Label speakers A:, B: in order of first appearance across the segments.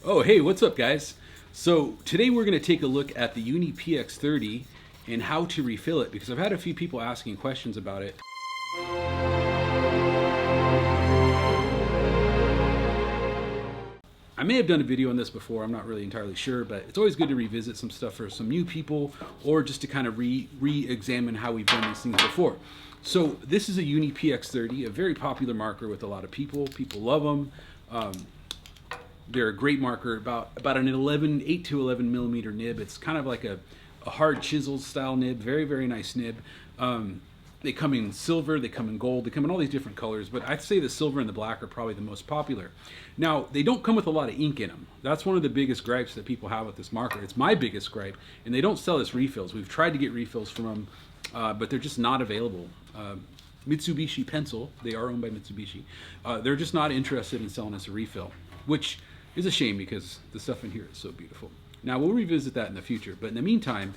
A: Oh, hey, what's up, guys? So today we're going to take a look at the UNI PX30 and how to refill it because I've had a few people asking questions about it. I may have done a video on this before, I'm not really entirely sure, but it's always good to revisit some stuff for some new people or just to kind of re-examine how we've done these things before. So this is a UNI PX30, a very popular marker with a lot of people. People love them. They're a great marker, about an 8 to 11 millimeter nib. It's kind of like a hard chiseled style nib, very, very nice nib. They come in silver, they come in gold, they come in all these different colors, but I'd say the silver and the black are probably the most popular. Now, they don't come with a lot of ink in them. That's one of the biggest gripes that people have with this marker. It's my biggest gripe, and they don't sell us refills. We've tried to get refills from them, but they're just not available. Mitsubishi Pencil, they are owned by Mitsubishi, they're just not interested in selling us a refill, which is a shame because the stuff in here is so beautiful. Now, we'll revisit that in the future, but in the meantime,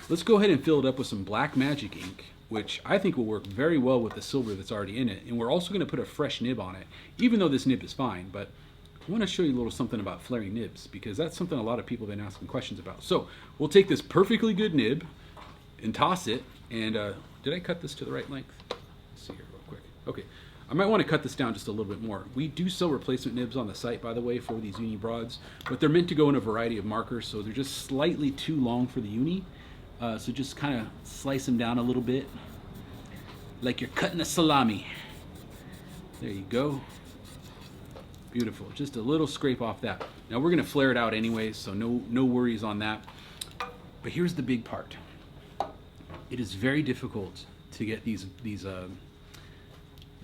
A: let's go ahead and fill it up with some black magic ink, which I think will work very well with the silver that's already in it. And we're also going to put a fresh nib on it, even though this nib is fine. But I want to show you a little something about flaring nibs because that's something a lot of people have been asking questions about. So we'll take this perfectly good nib and toss it. And did I cut this to the right length? Let's see here real quick. Okay. I might want to cut this down just a little bit more. We do sell replacement nibs on the site, by the way, for these Uni broads, but they're meant to go in a variety of markers, so they're just slightly too long for the Uni. So just kind of slice them down a little bit, like you're cutting a salami. There you go. Beautiful. Just a little scrape off that. Now we're going to flare it out anyway, so no worries on that. But here's the big part. It is very difficult to get these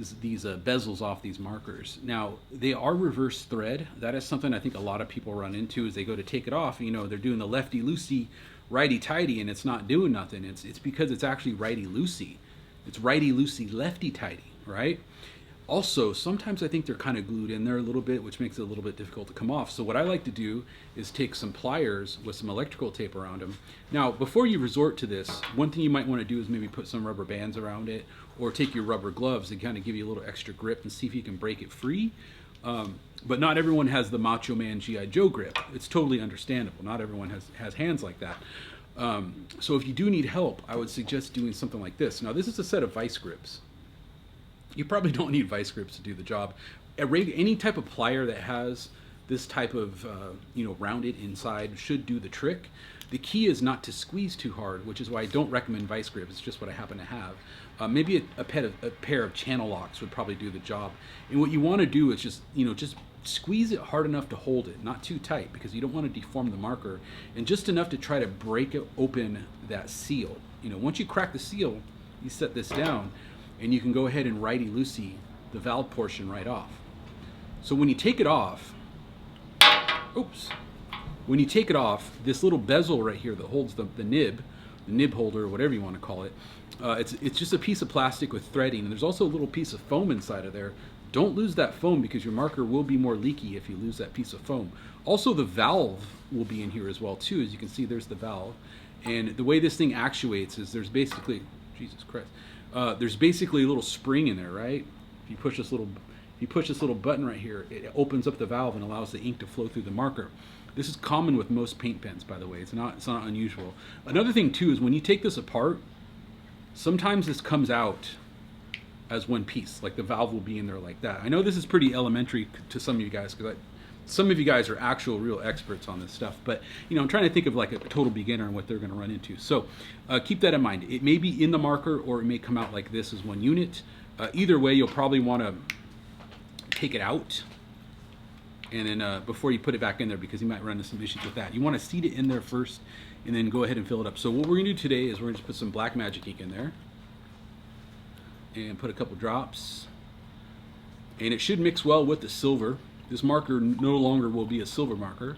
A: bezels off these markers. Now, they are reverse thread. That is something I think a lot of people run into as they go to take it off. You know, they're doing the lefty-loosey, righty-tighty, and it's not doing nothing. It's because it's actually righty-loosey. It's righty-loosey, lefty-tighty, right? Also, sometimes I think they're kind of glued in there a little bit, which makes it a little bit difficult to come off. So what I like to do is take some pliers with some electrical tape around them. Now, before you resort to this, one thing you might want to do is maybe put some rubber bands around it or take your rubber gloves and kind of give you a little extra grip and see if you can break it free. But not everyone has the Macho Man G.I. Joe grip. It's totally understandable. Not everyone has hands like that. So if you do need help, I would suggest doing something like this. Now, this is a set of vice grips. You probably don't need vice grips to do the job. Any type of plier that has this type of rounded inside should do the trick. The key is not to squeeze too hard, which is why I don't recommend vice grips. It's just what I happen to have. Maybe a pair of channel locks would probably do the job. And what you want to do is just squeeze it hard enough to hold it, not too tight because you don't want to deform the marker, and just enough to try to break open that seal. Once you crack the seal, you set this down, and you can go ahead and righty-loosey the valve portion right off. So when you take it off, when you take it off, this little bezel right here that holds the nib holder, or whatever you want to call it, it's just a piece of plastic with threading, and there's also a little piece of foam inside of there. Don't lose that foam because your marker will be more leaky if you lose that piece of foam. Also, the valve will be in here as well too. As you can see, there's the valve, and the way this thing actuates is there's basically, Jesus Christ, there's basically a little spring in there, right? If you push this little button right here, it opens up the valve and allows the ink to flow through the marker. This is common with most paint pens, by the way. It's not unusual. Another thing too is when you take this apart, sometimes this comes out as one piece, like the valve will be in there like that. I know this is pretty elementary to some of you guys because some of you guys are actual real experts on this stuff, but I'm trying to think of like a total beginner and what they're going to run into. So keep that in mind. It may be in the marker or it may come out like this as one unit. Either way, you'll probably want to take it out and then before you put it back in there because you might run into some issues with that. You want to seat it in there first and then go ahead and fill it up. So what we're going to do today is we're going to put some black magic ink in there and put a couple drops, and it should mix well with the silver. This marker no longer will be a silver marker.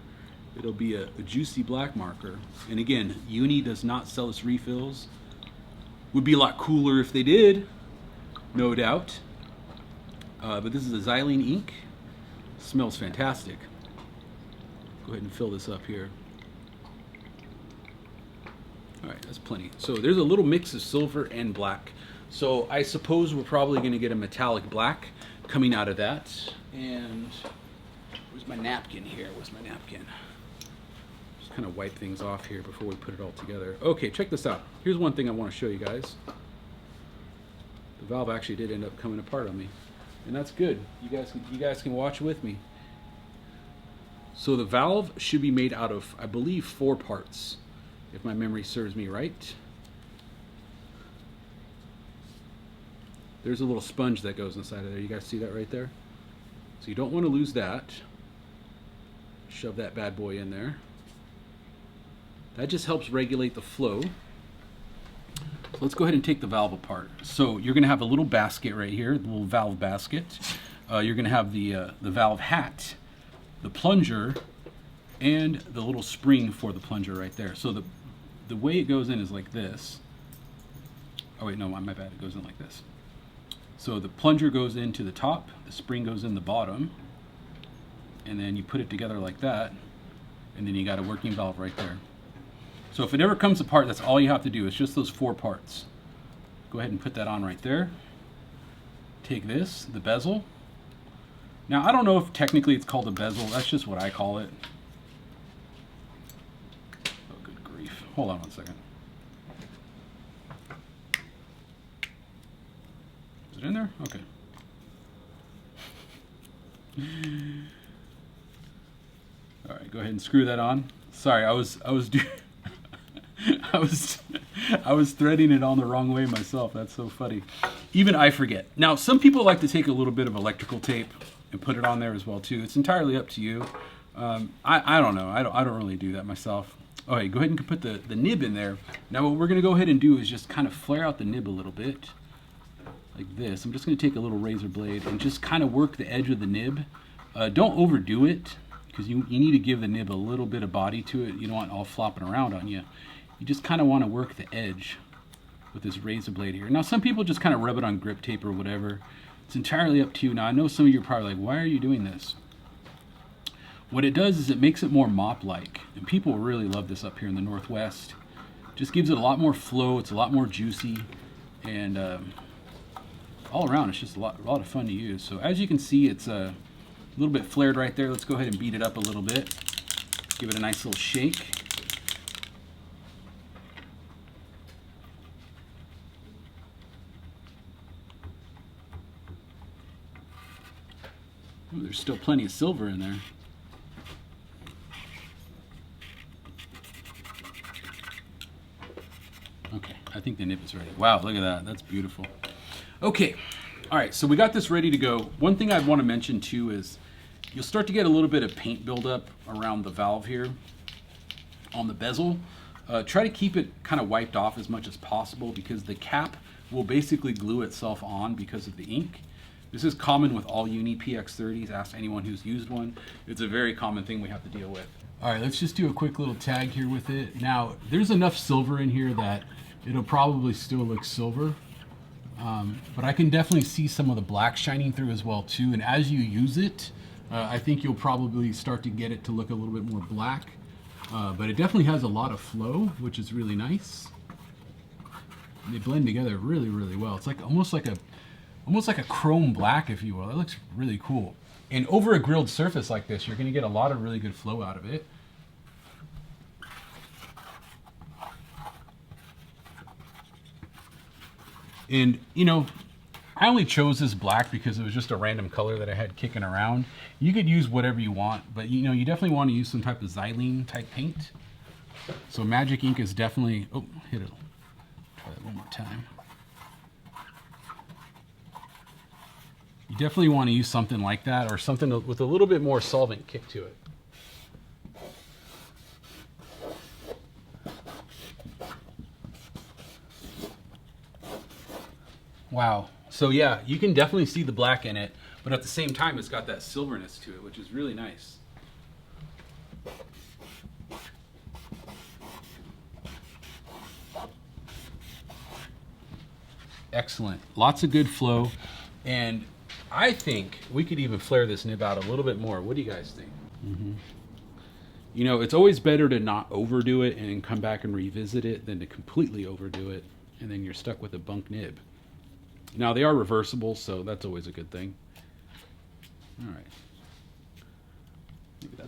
A: It'll be a juicy black marker. And again, Uni does not sell us refills. Would be a lot cooler if they did, no doubt. But this is a xylene ink. Smells fantastic. Go ahead and fill this up here. All right, that's plenty. So there's a little mix of silver and black. So I suppose we're probably going to get a metallic black coming out of that. And where's Where's my napkin here? Where's my napkin? Just kind of wipe things off here before we put it all together. Okay, check this out. Here's one thing I want to show you guys. The valve actually did end up coming apart on me, and that's good. You guys can watch with me. So the valve should be made out of, I believe, 4 parts, if my memory serves me right. There's a little sponge that goes inside of there. You guys see that right there? So you don't want to lose that. Shove that bad boy in there. That just helps regulate the flow. So let's go ahead and take the valve apart. So you're going to have a little basket right here, the little valve basket. You're going to have the valve hat, the plunger, and the little spring for the plunger right there. So the way it goes in is like this. Oh wait, no, my bad. It goes in like this. So the plunger goes into the top, the spring goes in the bottom, and then you put it together like that, and then you got a working valve right there. So if it ever comes apart, that's all you have to do. It's just those 4 parts. Go ahead and put that on right there. Take this, the bezel. Now I don't know if technically it's called a bezel. That's just what I call it. Oh, good grief. Hold on one second. Is it in there? Okay. All right, go ahead and screw that on. Sorry, I was threading it on the wrong way myself. That's so funny. Even I forget. Now, some people like to take a little bit of electrical tape and put it on there as well too. It's entirely up to you. I don't know. I don't really do that myself. Okay, go ahead and put the nib in there. Now what we're gonna go ahead and do is just kind of flare out the nib a little bit. Like this. I'm just going to take a little razor blade and just kind of work the edge of the nib. Don't overdo it, because you need to give the nib a little bit of body to it. You don't want it all flopping around on you. You just kind of want to work the edge with this razor blade here. Now some people just kind of rub it on grip tape or whatever. It's entirely up to you. Now I know some of you are probably like, why are you doing this? What it does is it makes it more mop-like, and people really love this up here in the Northwest. Just gives it a lot more flow. It's a lot more juicy, and all around it's just a lot of fun to use. So as you can see, it's a little bit flared right there. Let's go ahead and beat it up a little bit. Give it a nice little shake. Ooh, there's still plenty of silver in there. Okay, I think the nib is ready. Wow, look at that. That's beautiful. Okay, all right, so we got this ready to go. One thing I want to mention too is you'll start to get a little bit of paint buildup around the valve here on the bezel. Try to keep it kind of wiped off as much as possible, because the cap will basically glue itself on because of the ink. This is common with all Uni PX30s. Ask anyone who's used one. It's a very common thing we have to deal with. All right, let's just do a quick little tag here with it. Now, there's enough silver in here that it'll probably still look silver. But I can definitely see some of the black shining through as well too. And as you use it, I think you'll probably start to get it to look a little bit more black. But it definitely has a lot of flow, which is really nice. And they blend together really, really well. It's like almost like a chrome black, if you will. It looks really cool. And over a grilled surface like this, you're going to get a lot of really good flow out of it. And, you know, I only chose this black because it was just a random color that I had kicking around. You could use whatever you want, but, you know, you definitely want to use some type of xylene type paint. So magic ink is definitely, oh, hit it. Try that one more time. You definitely want to use something like that, or something with a little bit more solvent kick to it. Wow. So yeah, you can definitely see the black in it, but at the same time, it's got that silverness to it, which is really nice. Excellent. Lots of good flow. And I think we could even flare this nib out a little bit more. What do you guys think? Mm-hmm. You know, it's always better to not overdo it and then come back and revisit it than to completely overdo it, and then you're stuck with a bunk nib. Now, they are reversible, so that's always a good thing. All right.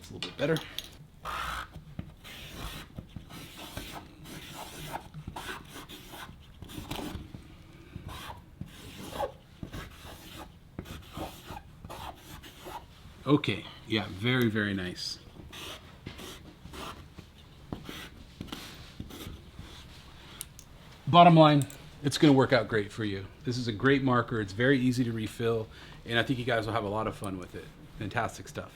A: that's a little bit better. Okay, yeah, very, very nice. Bottom line, it's going to work out great for you. This is a great marker. It's very easy to refill, and I think you guys will have a lot of fun with it. Fantastic stuff.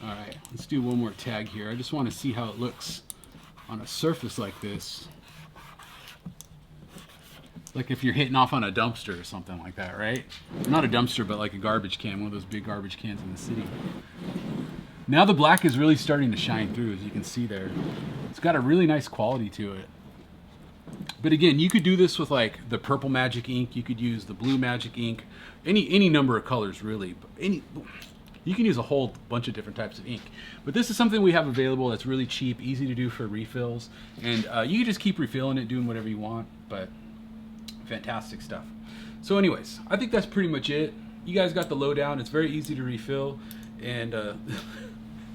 A: All right, let's do one more tag here. I just want to see how it looks on a surface like this. Like if you're hitting off on a dumpster or something like that, right? Not a dumpster, but like a garbage can, one of those big garbage cans in the city. Now the black is really starting to shine through, as you can see there. It's got a really nice quality to it. But again, you could do this with like the purple magic ink. You could use the blue magic ink, any number of colors really. You can use a whole bunch of different types of ink. But this is something we have available that's really cheap, easy to do for refills, and you can just keep refilling it, doing whatever you want. But fantastic stuff. So anyways, I think that's pretty much it. You guys got the lowdown. It's very easy to refill, and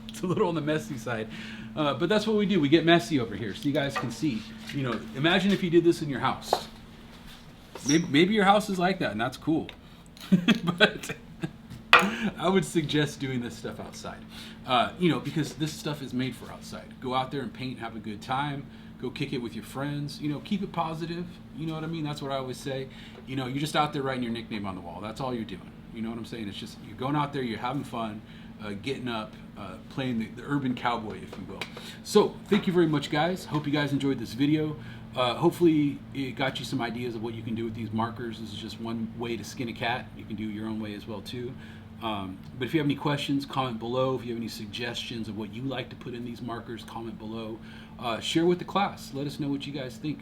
A: it's a little on the messy side. But that's what we do. We get messy over here, so you guys can see. You know, imagine if you did this in your house. Maybe your house is like that, and that's cool. But I would suggest doing this stuff outside. You know, because this stuff is made for outside. Go out there and paint, have a good time. Go kick it with your friends. You know, keep it positive. You know what I mean? That's what I always say. You know, you're just out there writing your nickname on the wall. That's all you're doing. You know what I'm saying? It's just you're going out there, you're having fun, getting up, playing the urban cowboy, if you will. So thank you very much, guys. Hope you guys enjoyed this video. Hopefully it got you some ideas of what you can do with these markers. This is just one way to skin a cat. You can do your own way as well too. But if you have any questions, comment below. If you have any suggestions of what you like to put in these markers, comment below. Share with the class. Let us know what you guys think.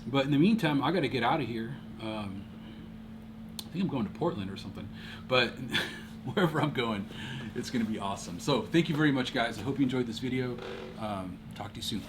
A: But in the meantime, I got to get out of here. I think I'm going to Portland or something. But wherever I'm going, it's going to be awesome. So thank you very much, guys. I hope you enjoyed this video. Talk to you soon.